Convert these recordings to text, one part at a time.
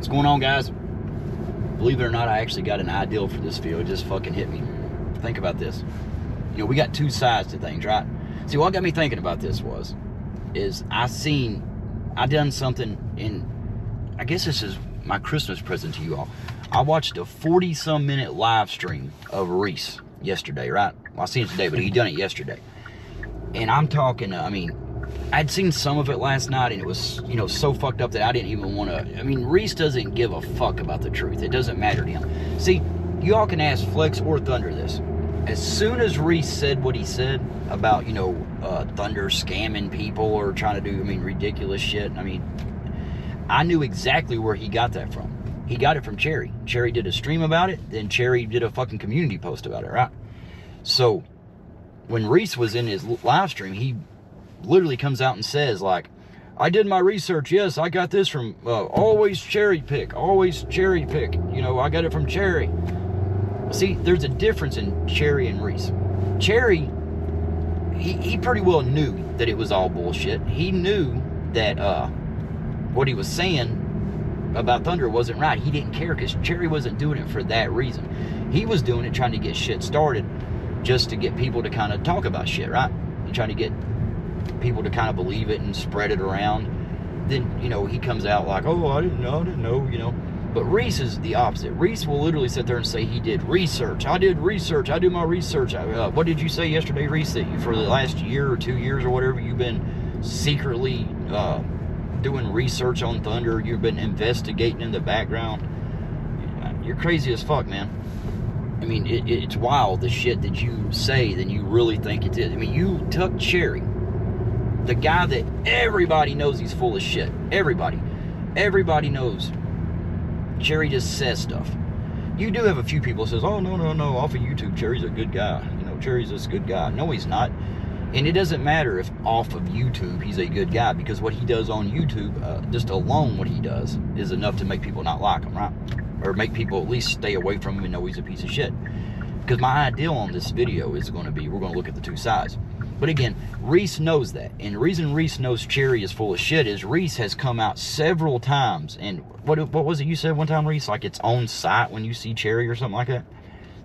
What's going on, guys? Believe it or not, I actually got an idea for this video. It just fucking hit me. Think about this. You know, we got two sides to things, right? See, what got me thinking about this is I done something in, I guess this is my Christmas present to you all. I watched a 40-some minute live stream of Reese yesterday, right? Well, I seen it today, but he done it yesterday. And I'm talking, I'd seen some of it last night, and it was, so fucked up that I didn't even want to. Reese doesn't give a fuck about the truth. It doesn't matter to him. See, you all can ask Flex or Thunder this. As soon as Reese said what he said about, Thunder scamming people or trying to do, ridiculous shit, I knew exactly where he got that from. He got it from Cherry. Cherry did a stream about it, then Cherry did a fucking community post about it, right? So, when Reese was in his live stream, he literally comes out and says, like, I did my research. Yes, I got this from always cherry pick. I got it from Cherry. See, there's a difference in Cherry and Reese. Cherry, he pretty well knew that it was all bullshit. He knew that what he was saying about Thunder wasn't right. He didn't care because Cherry wasn't doing it for that reason. He was doing it trying to get shit started, just to get people to kind of talk about shit, right? And trying to get people to kind of believe it and spread it around. Then, he comes out like, oh, I didn't know. But Reese is the opposite. Reese will literally sit there and say he did research. I did research. I do my research. What did you say yesterday, Reese? That for the last year or 2 years or whatever, you've been secretly doing research on Thunder. You've been investigating in the background. You're crazy as fuck, man. It's wild, the shit that you say than you really think it is. You took Cherry, the guy that everybody knows he's full of shit. Everybody knows Cherry just says stuff. You do have a few people that says, oh, no, off of YouTube, Cherry's a good guy. Cherry's this good guy. No, he's not. And it doesn't matter if off of YouTube he's a good guy, because what he does on YouTube, just alone what he does, is enough to make people not like him, right? Or make people at least stay away from him and know he's a piece of shit. Because my idea on this video is going to be, we're going to look at the two sides. But again, Reese knows that. And the reason Reese knows Cherry is full of shit is Reese has come out several times. And what was it you said one time, Reese? Like it's on site when you see Cherry or something like that?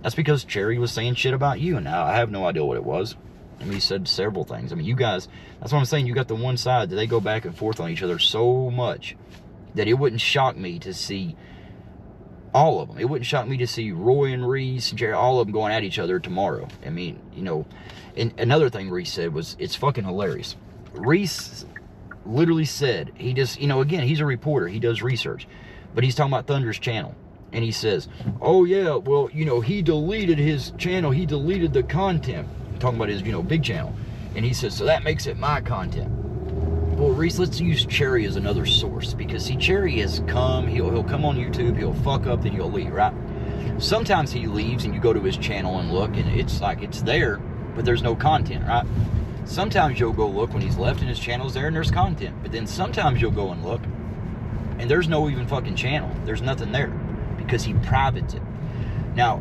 That's because Cherry was saying shit about you. And now I have no idea what it was. He said several things. You guys, that's what I'm saying. You got the one side that they go back and forth on each other so much that it wouldn't shock me to see all of them. It wouldn't shock me to see Roy and Reese and Jerry, all of them going at each other tomorrow. And another thing Reese said was, it's fucking hilarious. Reese literally said, he just, again, he's a reporter, he does research, but he's talking about Thunder's channel. And he says, oh yeah, well, he deleted his channel, he deleted the content. I'm talking about his, big channel. And he says, so that makes it my content. Well, Reese, let's use Cherry as another source, because see, Cherry has come, he'll come on YouTube, he'll fuck up, then he'll leave, right? Sometimes he leaves and you go to his channel and look, and it's like it's there, but there's no content, right? Sometimes you'll go look when he's left and his channel's there and there's content, but then sometimes you'll go and look and there's no even fucking channel. There's nothing there because he privates it. Now,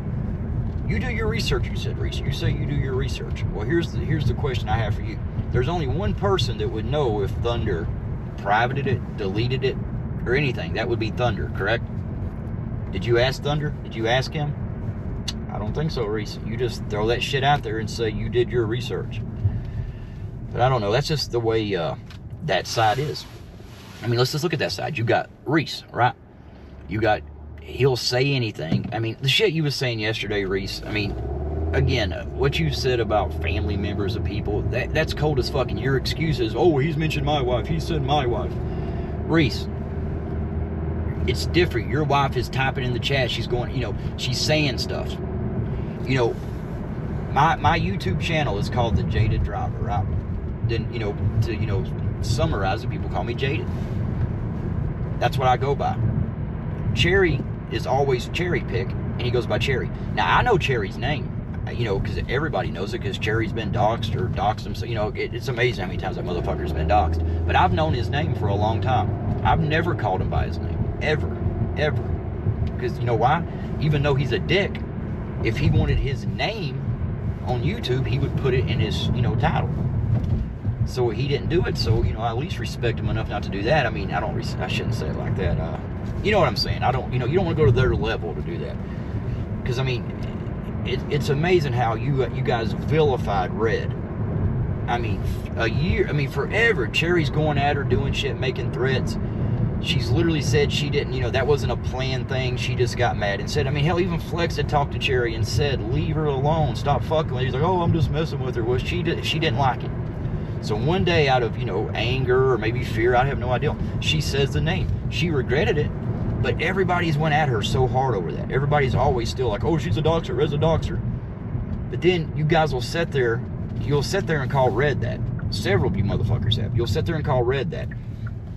you do your research, you said, Reese. You say you do your research. Well, here's the question I have for you. There's only one person that would know if Thunder privated it, deleted it, or anything. That would be Thunder, correct? Did you ask Thunder? Did you ask him? I don't think so, Reese. You just throw that shit out there and say you did your research. But I don't know. That's just the way that side is. Let's just look at that side. You got Reese, right? You got, he'll say anything. The shit you was saying yesterday, Reese, again, what you said about family members of people, that's cold as fuck. And your excuse is, oh, he's mentioned my wife. He said my wife. Reese, it's different. Your wife is typing in the chat. She's going, she's saying stuff. My YouTube channel is called The Jaded Driver, right? Then, to summarize it, people call me Jaded. That's what I go by. Cherry is always Cherry Pick, and he goes by Cherry. Now, I know Cherry's name, because everybody knows it, because Cherry's been doxxed or doxed him. So, it's amazing how many times that motherfucker's been doxed. But I've known his name for a long time. I've never called him by his name. Ever. Because you know why? Even though he's a dick, if he wanted his name on YouTube, he would put it in his, title. So he didn't do it, so, I at least respect him enough not to do that. I shouldn't say it like that. You know what I'm saying? I don't, you don't want to go to their level to do that. Because, I mean, it's amazing how you guys vilified Red. I mean, forever. Cherry's going at her, doing shit, making threats. She's literally said she didn't, that wasn't a planned thing. She just got mad and said, I mean, hell, even Flex had talked to Cherry and said, leave her alone, stop fucking with her. He's like, oh, I'm just messing with her. Well, she didn't like it. So one day, out of, anger or maybe fear, I have no idea, she says the name. She regretted it, but everybody's went at her so hard over that. Everybody's always still like, oh, she's a doxer, Red's a doxer. But then you guys will sit there, you'll sit there and call Red that. Several of you motherfuckers have. You'll sit there and call Red that.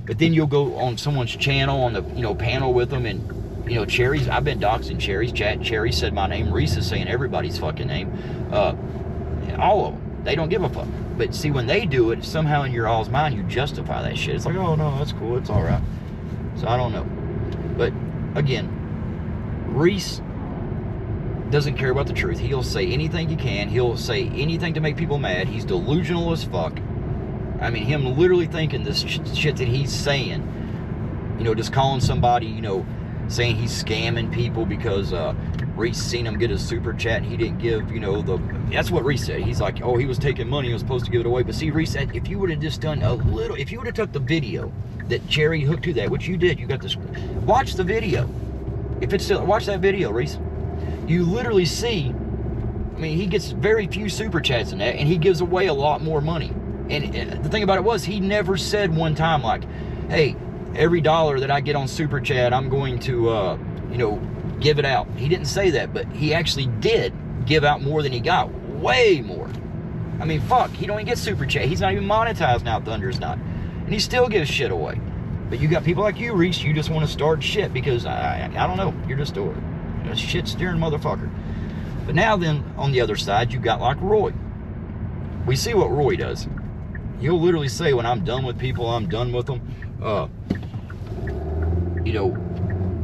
But then you'll go on someone's channel, on the, panel with them, and, Cherry's, I've been doxing Cherry's chat. Cherry said my name. Reese is saying everybody's fucking name. All of them. They don't give a fuck. But see, when they do it, somehow in your all's mind, you justify that shit. It's like, oh, no, that's cool. It's all right. So I don't know. But, again, Reese doesn't care about the truth. He'll say anything he can. He'll say anything to make people mad. He's delusional as fuck. I mean, him literally thinking this shit that he's saying, just calling somebody, saying he's scamming people because Reese seen him get a super chat and he didn't give, that's what Reese said. He's like, oh, he was taking money, he was supposed to give it away. But see, Reese said, if you would have just done a little, if you would have took the video that Cherry hooked to that, which you did, you got this, watch the video. If it's still, watch that video, Reese. You literally see, I mean, he gets very few super chats in that, and he gives away a lot more money. And the thing about it was, he never said one time like, hey, every dollar that I get on super chat, I'm going to, give it out. He didn't say that, but he actually did give out more than he got. Way more. I mean, fuck, he don't even get super chat. He's not even monetized now, Thunder's not. And he still gives shit away. But you got people like you, Reese, you just want to start shit because, I don't know, you're just a shit-steering motherfucker. But now then, on the other side, you got like Roy. We see what Roy does. He'll literally say, when I'm done with people, I'm done with them.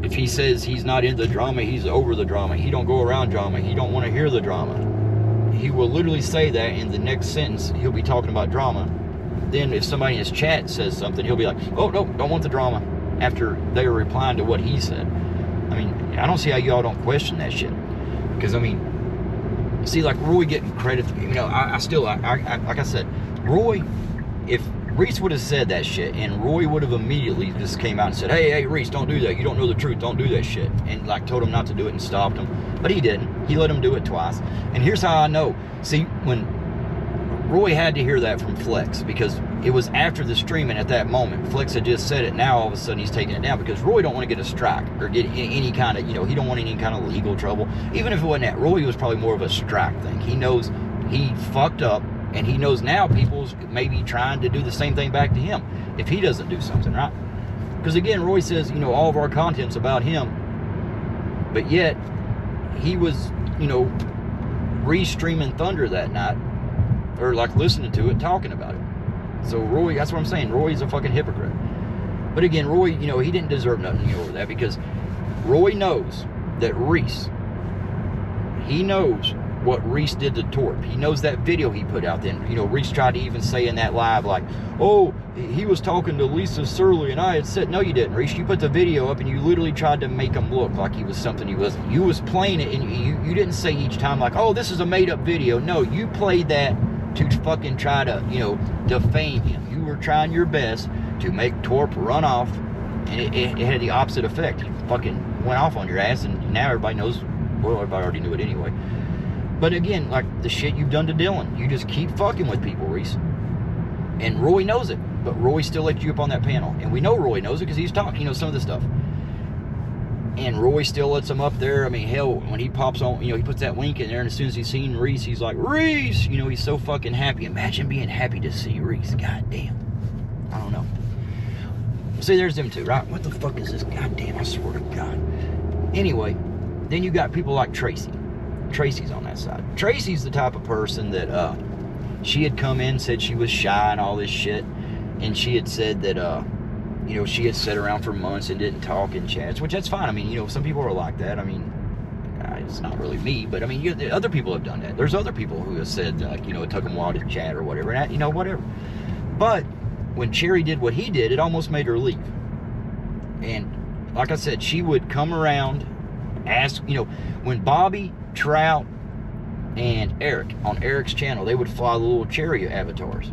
If he says he's not into the drama, he's over the drama. He don't go around drama. He don't want to hear the drama. He will literally say that in the next sentence. He'll be talking about drama. Then if somebody in his chat says something, he'll be like, oh, no, don't want the drama. After they were replying to what he said. I mean, I don't see how y'all don't question that shit. Because, I mean, see, like Roy getting credit, I still, like I said, Roy, if Reese would have said that shit and Roy would have immediately just came out and said, hey, Reese, don't do that. You don't know the truth. Don't do that shit. And like told him not to do it and stopped him. But he didn't. He let him do it twice. And here's how I know. See, when Roy had to hear that from Flex, because it was after the stream, and at that moment, Flex had just said it. Now all of a sudden he's taking it down because Roy don't want to get a strike or get any kind of, he don't want any kind of legal trouble. Even if it wasn't that, Roy was probably more of a strike thing. He knows he fucked up. And he knows now people's maybe trying to do the same thing back to him if he doesn't do something, right? Because again, Roy says, all of our content's about him. But yet, he was, re-streaming Thunder that night. Or like listening to it, talking about it. So Roy, that's what I'm saying. Roy's a fucking hypocrite. But again, Roy, he didn't deserve nothing over that because Roy knows that Reese, he knows what Reese did to Torp. He knows that video he put out then. Reese tried to even say in that live like, oh, he was talking to Lisa Surley and I had said, no, you didn't, Reese. You put the video up and you literally tried to make him look like he was something he wasn't. You was playing it and you didn't say each time like, oh, this is a made up video. No, you played that to fucking try to, defame him. You were trying your best to make Torp run off, and it had the opposite effect. He fucking went off on your ass, and now everybody knows, well, everybody already knew it anyway. But again, like the shit you've done to Dylan, you just keep fucking with people, Reese. And Roy knows it, but Roy still lets you up on that panel. And we know Roy knows it because he's talking, some of this stuff. And Roy still lets him up there. I mean, hell, when he pops on, he puts that link in there, and as soon as he's seen Reese, he's like, Reese! He's so fucking happy. Imagine being happy to see Reese. God damn. I don't know. See, there's them two, right? What the fuck is this? God damn, I swear to God. Anyway, then you got people like Tracy. Tracy's on that side. Tracy's the type of person that she had come in, said she was shy and all this shit, and she had said that she had sat around for months and didn't talk in chats, which that's fine. I mean, some people are like that. I mean, it's not really me, but I mean, other people have done that. There's other people who have said like, it took them a while to chat or whatever, and whatever. But when Cherry did what he did, it almost made her leave. And like I said, she would come around, ask, you know, when Bobby, Trout, and Eric, on Eric's channel, they would fly the little cherry avatars.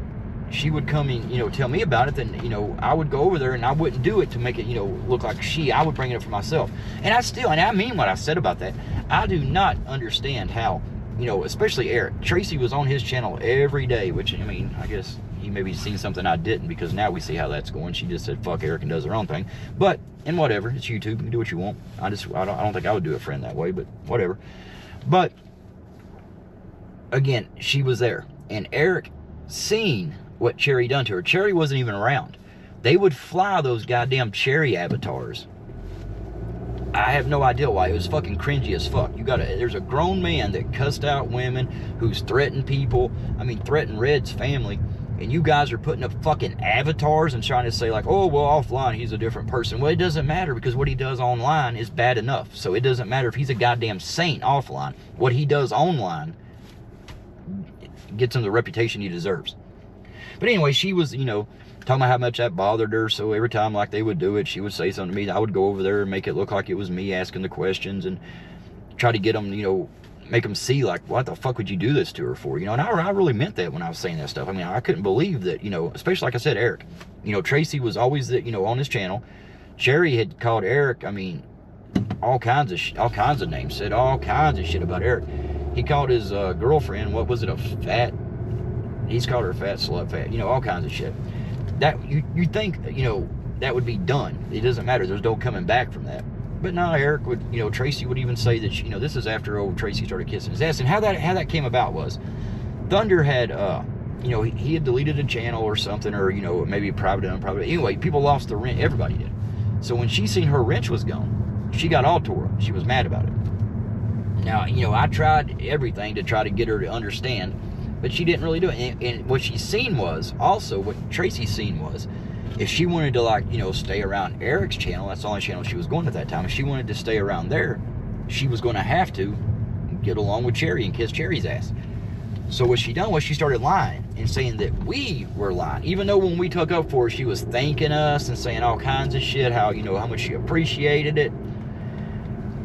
She would come and, you know, tell me about it, then, you know, I would go over there and I wouldn't do it to make it, you know, look like I would bring it up for myself. And I mean what I said about that. I do not understand how, you know, especially Eric. Tracy was on his channel every day, which, I mean, I guess he maybe seen something I didn't, because now we see how that's going. She just said, fuck Eric, and does her own thing. But, and whatever, it's YouTube, you can do what you want. I don't think I would do a friend that way, but whatever. But, again, she was there. And Eric seen what Cherry done to her. Cherry wasn't even around. They would fly those goddamn cherry avatars. I have no idea why. It was fucking cringy as fuck. There's a grown man that cussed out women, who's threatened people. I mean, threatened Red's family. And you guys are putting up fucking avatars and trying to say like, oh, well, offline he's a different person. Well, it doesn't matter, because what he does online is bad enough. So it doesn't matter if he's a goddamn saint offline. What he does online gets him the reputation he deserves. But anyway, she was, you know, talking about how much that bothered her. So every time like they would do it, she would say something to me. I would go over there and make it look like it was me asking the questions and try to get them, you know, make them see like, what the fuck would you do this to her for? You know, and I really meant that when I was saying that stuff. I mean, I couldn't believe that, you know, especially like I said, Eric. You know, Tracy was always, you know, on his channel. Cherry had called Eric, I mean, all kinds of names, said all kinds of shit about Eric. He called his girlfriend, what was it, a fat? He's called her a fat slut, fat, you know, all kinds of shit. That you think, you know, that would be done. It doesn't matter. There's no coming back from that. But no, Eric would, you know, Tracy would even say that, you know, this is after old Tracy started kissing his ass. And how that came about was, Thunder had, you know, he had deleted a channel or something, or, you know, maybe private, unprivate. Anyway, people lost the wrench. Everybody did. So when she seen her wrench was gone, she got all tore up. She was mad about it. Now, you know, I tried everything to try to get her to understand, but she didn't really do it. And what she seen was, also what Tracy seen was, if she wanted to, like, you know, stay around Eric's channel, that's the only channel she was going at that time. If she wanted to stay around there, she was going to have to get along with Cherry and kiss Cherry's ass. So what she done was she started lying and saying that we were lying. Even though when we took up for her, she was thanking us and saying all kinds of shit, how, you know, how much she appreciated it.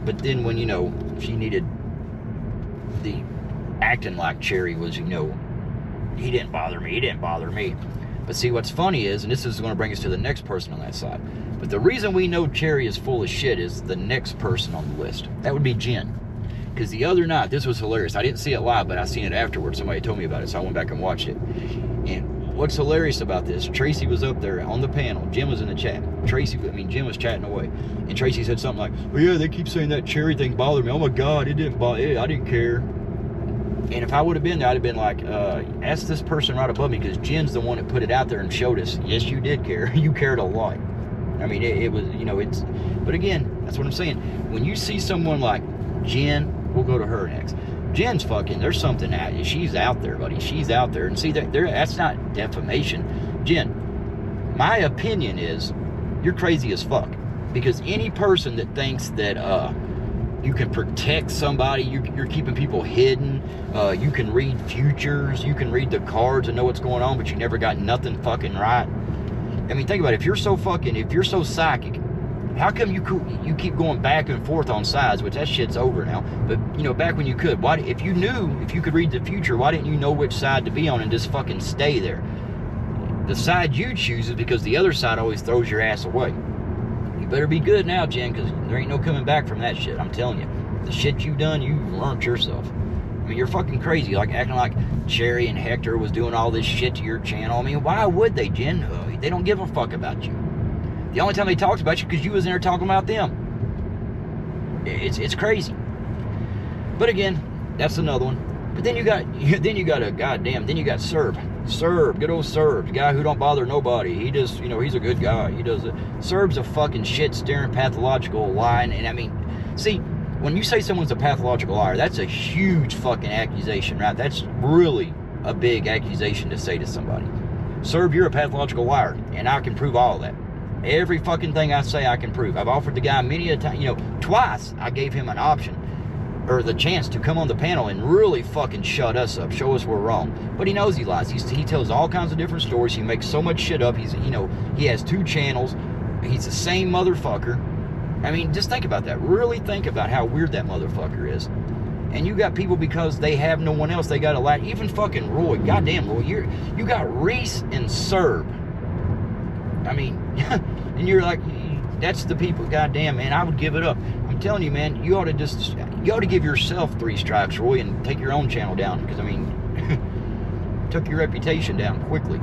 But then when, you know, she needed the acting like Cherry was, you know, he didn't bother me. But see, what's funny is, and this is going to bring us to the next person on that side, but the reason we know Cherry is full of shit is the next person on the list. That would be Jen. Because the other night, this was hilarious. I didn't see it live, but I seen it afterwards. Somebody told me about it, so I went back and watched it. And what's hilarious about this, Tracy was up there on the panel. Jim was in the chat. Jim was chatting away. And Tracy said something like, oh yeah, they keep saying that Cherry thing bothered me. Oh my God, it didn't bother me. I didn't care. And if I would have been there, I'd have been like, ask this person right above me, because Jen's the one that put it out there and showed us, yes, you did care. You cared a lot. I mean, it was, you know, it's, but again, that's what I'm saying. When you see someone like Jen, we'll go to her next. Jen's fucking, there's something at you. She's out there, buddy. She's out there. And see, that's not defamation. Jen, my opinion is you're crazy as fuck. Because any person that thinks that you can protect somebody, you're keeping people hidden, you can read futures, you can read the cards and know what's going on, but you never got nothing fucking right. I mean, think about it. If you're so psychic, how come you keep going back and forth on sides, which that shit's over now, but, you know, back when you could, why, if you could read the future, why didn't you know which side to be on and just fucking stay there? The side you choose is because the other side always throws your ass away. You better be good now, Jen, because there ain't no coming back from that shit. I'm telling you. The shit you done, you learned yourself. I mean, you're fucking crazy, like acting like Cherry and Hector was doing all this shit to your channel. I mean, why would they, Jen? They don't give a fuck about you. The only time they talked about you because you was in there talking about them. It's crazy. But again, that's another one. But then you got Serb. Serb, good old Serb, the guy who don't bother nobody. He just, you know, he's a good guy. He does it. Serb's a fucking shit-staring pathological lying. And I mean, see, when you say someone's a pathological liar, that's a huge fucking accusation, right? That's really a big accusation to say to somebody. Serb, you're a pathological liar, and I can prove all of that. Every fucking thing I say I can prove. I've offered the guy many a time, you know, twice I gave him an option, or the chance to come on the panel and really fucking shut us up, show us we're wrong. But he knows he lies. He tells all kinds of different stories. He makes so much shit up. He's, you know, he has 2 channels. He's the same motherfucker. I mean, just think about that. Really think about how weird that motherfucker is. And you got people, because they have no one else, they got a lot. Even fucking Roy. Goddamn, Roy. You got Reese and Serb. I mean, and you're like, that's the people. Goddamn, man, I would give it up. I'm telling you, man, you ought to give yourself 3 strikes, Roy, and take your own channel down. Because, I mean, took your reputation down quickly.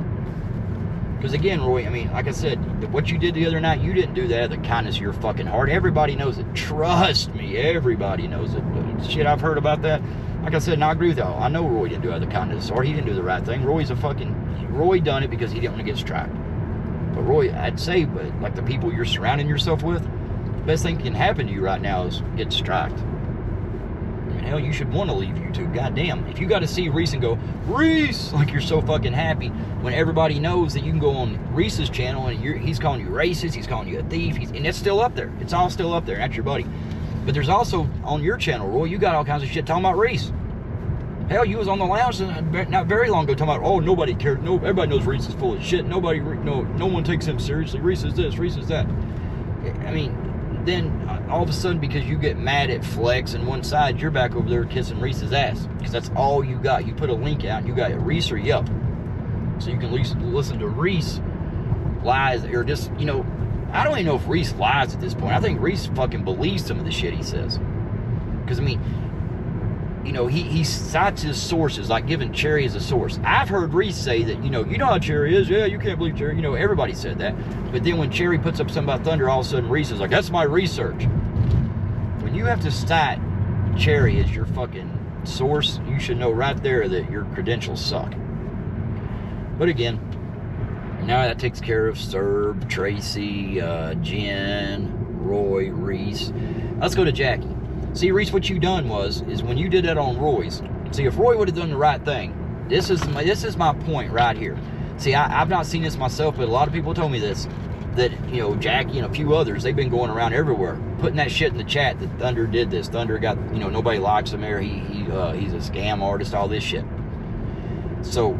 Because again, Roy, I mean, like I said, what you did the other night, you didn't do that out of the kindness of your fucking heart. Everybody knows it. Trust me, everybody knows it. Shit I've heard about that. Like I said, and I agree with y'all. I know Roy didn't do it out of the kindness of his heart. He didn't do the right thing. Roy done it because he didn't want to get striked. But Roy, I'd say, but like the people you're surrounding yourself with, the best thing that can happen to you right now is get striked. I mean, hell, you should want to leave YouTube. Goddamn. If you got to see Reese and go, Reese, like you're so fucking happy, when everybody knows that you can go on Reese's channel and he's calling you racist, he's calling you a thief, and it's still up there. It's all still up there. That's your buddy. But there's also, on your channel, Roy, you got all kinds of shit talking about Reese. Hell, you was on the lounge not very long ago talking about, oh, nobody cared. No, everybody knows Reese is full of shit. No one takes him seriously. Reese is this, Reese is that. I mean, then all of a sudden, because you get mad at Flex and one side, you're back over there kissing Reese's ass. Because that's all you got. You put a link out, and you got Reese or Yelp. So you can at least listen to Reese lies, or just, you know, I don't even know if Reese lies at this point. I think Reese fucking believes some of the shit he says. Because, I mean, you know, he cites his sources, like giving Cherry as a source. I've heard Reese say that, you know how Cherry is. Yeah, you can't believe Cherry. You know, everybody said that. But then when Cherry puts up something about Thunder, all of a sudden Reese is like, that's my research. When you have to cite Cherry as your fucking source, you should know right there that your credentials suck. But again, now that takes care of Serb, Tracy, Jen, Roy, Reese. Let's go to Jackie. See, Reese, what you done is when you did that on Roy's, see, if Roy would have done the right thing, this is my point right here. See, I've not seen this myself, but a lot of people told me this, that, you know, Jackie and a few others, they've been going around everywhere, putting that shit in the chat that Thunder did this. Thunder got, you know, nobody likes him there. He's a scam artist, all this shit. So,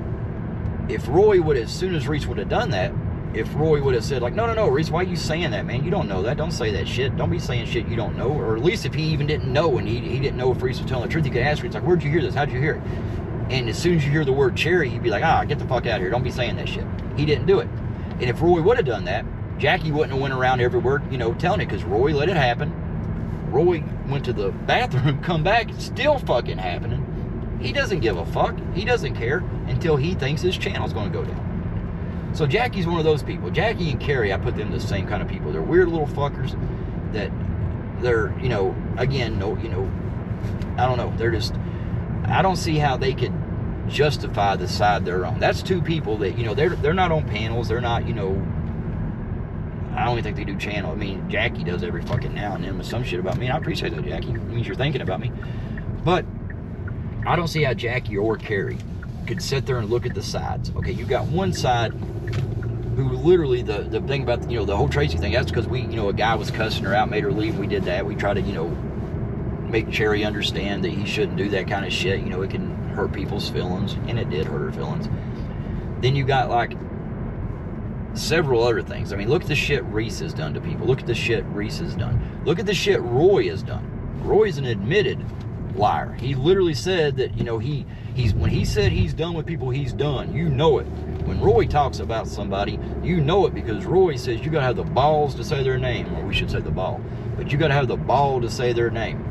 if Roy would have, as soon as Reese would have done that, if Roy would have said, like, no, Reese, why are you saying that, man? You don't know that. Don't say that shit. Don't be saying shit you don't know. Or at least if he even didn't know, and he didn't know if Reese was telling the truth, he could ask Reese, like, where'd you hear this? How'd you hear it? And as soon as you hear the word Cherry, you'd be like, get the fuck out of here. Don't be saying that shit. He didn't do it. And if Roy would have done that, Jackie wouldn't have went around everywhere, you know, telling it, because Roy let it happen. Roy went to the bathroom, come back, it's still fucking happening. He doesn't give a fuck. He doesn't care until he thinks his channel's going to go down. So Jackie's one of those people. Jackie and Carrie, I put them the same kind of people. They're weird little fuckers that they're, you know, again, no, you know, I don't know. They're just, I don't see how they could justify the side they're on. That's two people that, you know, they're not on panels. They're not, you know, I don't even think they do channel. I mean, Jackie does every fucking now and then with some shit about me. And I appreciate that, Jackie. It means you're thinking about me. But I don't see how Jackie or Carrie could sit there and look at the sides. Okay, you got one side who literally, the thing about, you know, the whole Tracy thing, that's because we, you know, a guy was cussing her out, made her leave, and we did that. We tried to, you know, make Cherry understand that he shouldn't do that kind of shit. You know, it can hurt people's feelings, and it did hurt her feelings. Then you got, like, several other things. I mean, look at the shit Reese has done to people. Look at the shit Reese has done. Look at the shit Roy has done. Roy's an admitted liar. He literally said that, you know, he's when he said he's done with people, he's done. You know it. When Roy talks about somebody, you know it, because Roy says you gotta have the balls to say their name, or we should say the ball, but you gotta have the ball to say their name.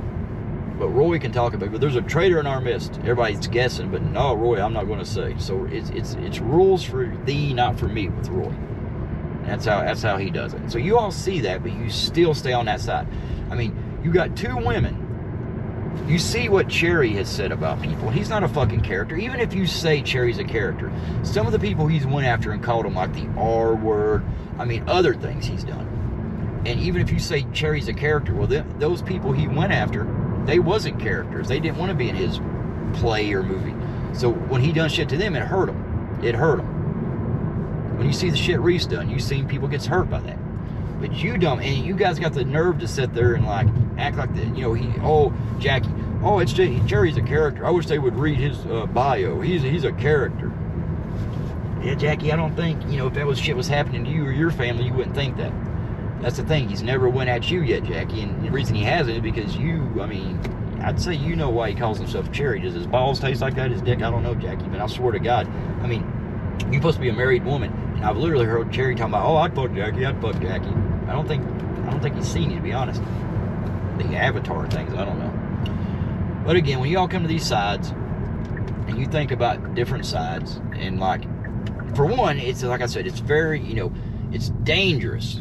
But Roy can talk about it. But there's a traitor in our midst. Everybody's guessing, but no, Roy, I'm not going to say. So it's rules for thee, not for me, with Roy. That's how he does it. So you all see that, but you still stay on that side. I mean, you got two women. You see what Cherry has said about people. He's not a fucking character. Even if you say Cherry's a character, some of the people he's went after and called them like the R word, I mean, other things he's done. And even if you say Cherry's a character, well, those people he went after, they wasn't characters. They didn't want to be in his play or movie. So when he done shit to them, it hurt them. It hurt them. When you see the shit Reese done, you seen people gets hurt by that. But you don't, and you guys got the nerve to sit there and like act like that. You know, Jackie, it's Cherry's a character. I wish they would read his bio. He's a character. Yeah, Jackie, I don't think, you know, if that shit was happening to you or your family, you wouldn't think that. That's the thing. He's never went at you yet, Jackie. And the reason he hasn't is because you, I mean, I'd say you know why he calls himself Cherry. Does his balls taste like that? His dick? I don't know, Jackie. But I swear to God, I mean, you're supposed to be a married woman. And I've literally heard Cherry talking about, oh, I'd fuck Jackie. I don't think he's seen you, to be honest. The avatar things, I don't know. But again, when you all come to these sides, and you think about different sides, and like, for one, it's like I said, it's very, you know, it's dangerous,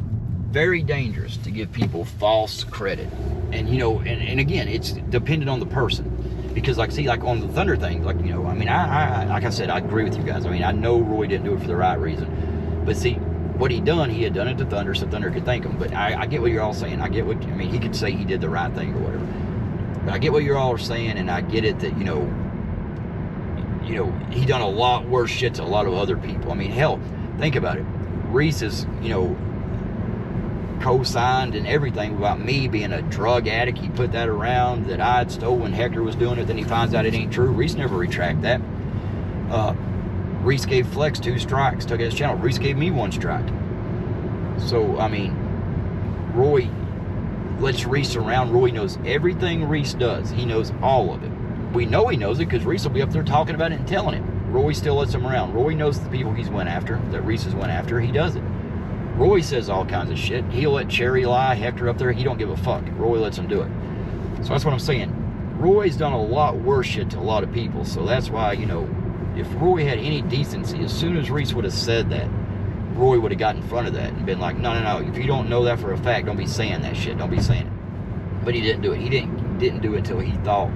very dangerous to give people false credit. And, you know, and again, it's dependent on the person. Because, like, see, like on the Thunder thing, like, you know, I mean, I like I said, I agree with you guys. I mean, I know Roy didn't do it for the right reason. But see, what he had done it to Thunder so Thunder could thank him. But I get what you're all saying. I mean, he could say he did the right thing or whatever. But I get what you're all are saying, and I get it that, you know, he done a lot worse shit to a lot of other people. I mean, hell, think about it. Reese is, you know, co-signed and everything about me being a drug addict. He put that around that I had stolen. Hector was doing it. Then he finds out it ain't true. Reese never retract that. Reese gave Flex 2 strikes, took his channel. Reese gave me 1 strike. So, I mean, Roy lets Reese around. Roy knows everything Reese does. He knows all of it. We know he knows it because Reese will be up there talking about it and telling him. Roy still lets him around. Roy knows the people he's went after, that Reese has went after. He does it. Roy says all kinds of shit. He'll let Cherry lie, Hector up there. He don't give a fuck. Roy lets him do it. So that's what I'm saying. Roy's done a lot worse shit to a lot of people. So that's why, you know, if Roy had any decency, as soon as Reese would have said that, Roy would have got in front of that and been like, no. If you don't know that for a fact, don't be saying that shit. Don't be saying it. But he didn't do it. He didn't do it until he thought,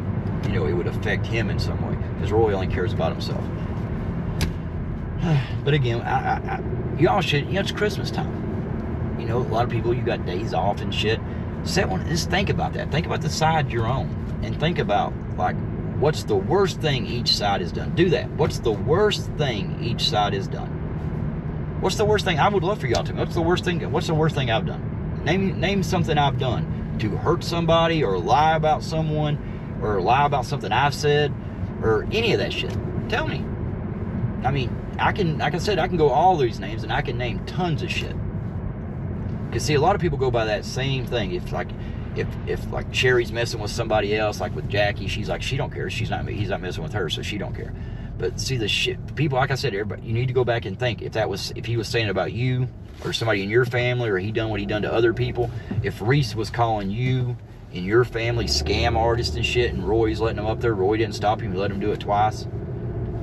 you know, it would affect him in some way. Because Roy only cares about himself. But again, y'all should, you know, it's Christmas time. You know, a lot of people, you got days off and shit. Just think about that. Think about the side you're on. And think about, like, what's the worst thing each side has done. Do that. What's the worst thing each side has done? What's the worst thing? I would love for y'all to. What's the worst thing I've done? Name something I've done to hurt somebody or lie about someone or lie about something I've said or any of that shit. Tell me. I mean, like I said, I can go all these names and I can name tons of shit. Because see, a lot of people go by that same thing. If like Cherry's messing with somebody else, like with Jackie, she's like, she don't care. He's not messing with her, so she don't care. But see, the shit, people, like I said, everybody, you need to go back and think if he was saying about you or somebody in your family, or he done what he done to other people. If Reese was calling you and your family scam artists and shit, and Roy's letting him up there, Roy didn't stop him, he let him do it twice.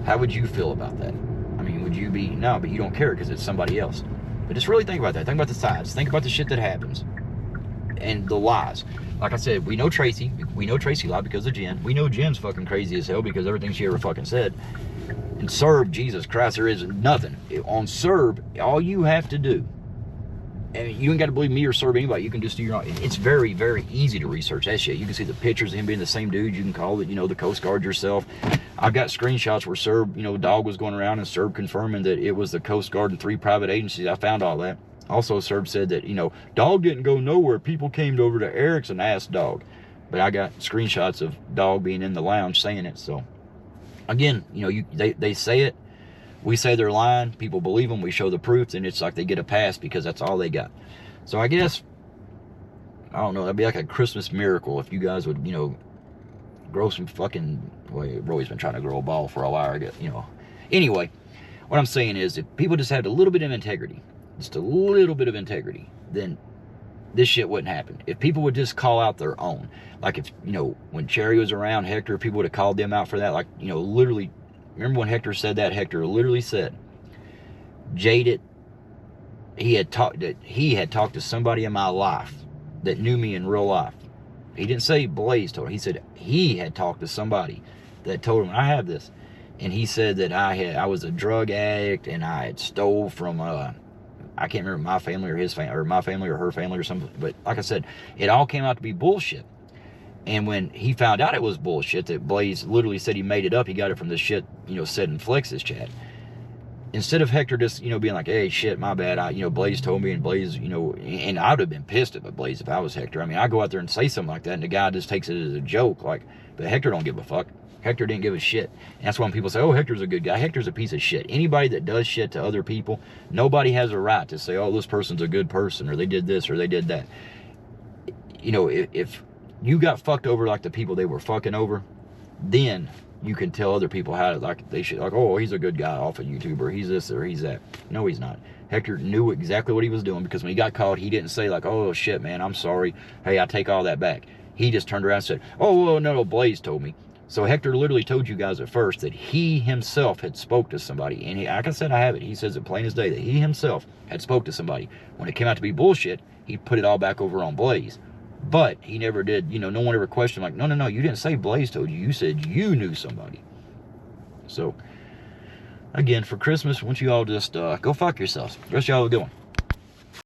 How would you feel about that? I mean, would you be, no, but you don't care because it's somebody else. But just really think about that. Think about the sides. Think about the shit that happens. And the lies. Like I said, we know Tracy lied because of Jen. We know Jen's fucking crazy as hell because everything she ever fucking said. And Serb, Jesus Christ, there is nothing. On Serb, all you have to do, and you ain't got to believe me or Serb anybody, you can just do your own. It's very, very easy to research that shit. You can see the pictures of him being the same dude. You can call it, you know, the Coast Guard yourself. I've got screenshots where Serb, you know, dog was going around and Serb confirming that it was the Coast Guard and 3 private agencies. I found all that. Also, Serb said that, you know, dog didn't go nowhere. People came over to Eric's and asked dog. But I got screenshots of dog being in the lounge saying it. So, again, you know, they say it. We say they're lying. People believe them. We show the proofs. And it's like they get a pass because that's all they got. So, I guess, I don't know. That'd be like a Christmas miracle if you guys would, you know, grow some fucking... Well, Roy's been trying to grow a ball for a while, I guess, you know. Anyway, what I'm saying is if people just had a little bit of integrity, just a little bit of integrity, then this shit wouldn't happen. If people would just call out their own, like if, you know, when Cherry was around, Hector, people would have called them out for that. Like, you know, literally, remember when Hector said that? Hector literally said, Jaded, he had talked to somebody in my life that knew me in real life. He didn't say Blaze told him. He said he had talked to somebody that told him, I have this. And he said that I was a drug addict and I had stole from I can't remember my family or his family, or my family or her family or something. But like I said, it all came out to be bullshit. And when he found out it was bullshit, that Blaze literally said he made it up, he got it from the shit, you know, said in Flex's chat. Instead of Hector just, you know, being like, hey, shit, my bad, you know, Blaze told me, and Blaze, you know, and I would have been pissed at Blaze if I was Hector. I mean, I go out there and say something like that, and the guy just takes it as a joke, like, but Hector don't give a fuck. Hector didn't give a shit. And that's why when people say, oh, Hector's a good guy. Hector's a piece of shit. Anybody that does shit to other people, nobody has a right to say, oh, this person's a good person, or they did this, or they did that. You know, if you got fucked over like the people they were fucking over, then you can tell other people how to, like, they should, like, oh, he's a good guy off of YouTube, or he's this, or he's that. No, he's not. Hector knew exactly what he was doing, because when he got caught, he didn't say, like, oh, shit, man, I'm sorry. Hey, I take all that back. He just turned around and said, oh, well, no, Blaze told me. So Hector literally told you guys at first that he himself had spoke to somebody. And he, like I said, I have it. He says it plain as day that he himself had spoke to somebody. When it came out to be bullshit, he put it all back over on Blaze. But he never did, you know, no one ever questioned, like, no, you didn't say Blaze told you. You said you knew somebody. So, again, for Christmas, why don't you all just go fuck yourselves. The rest of y'all have a good one.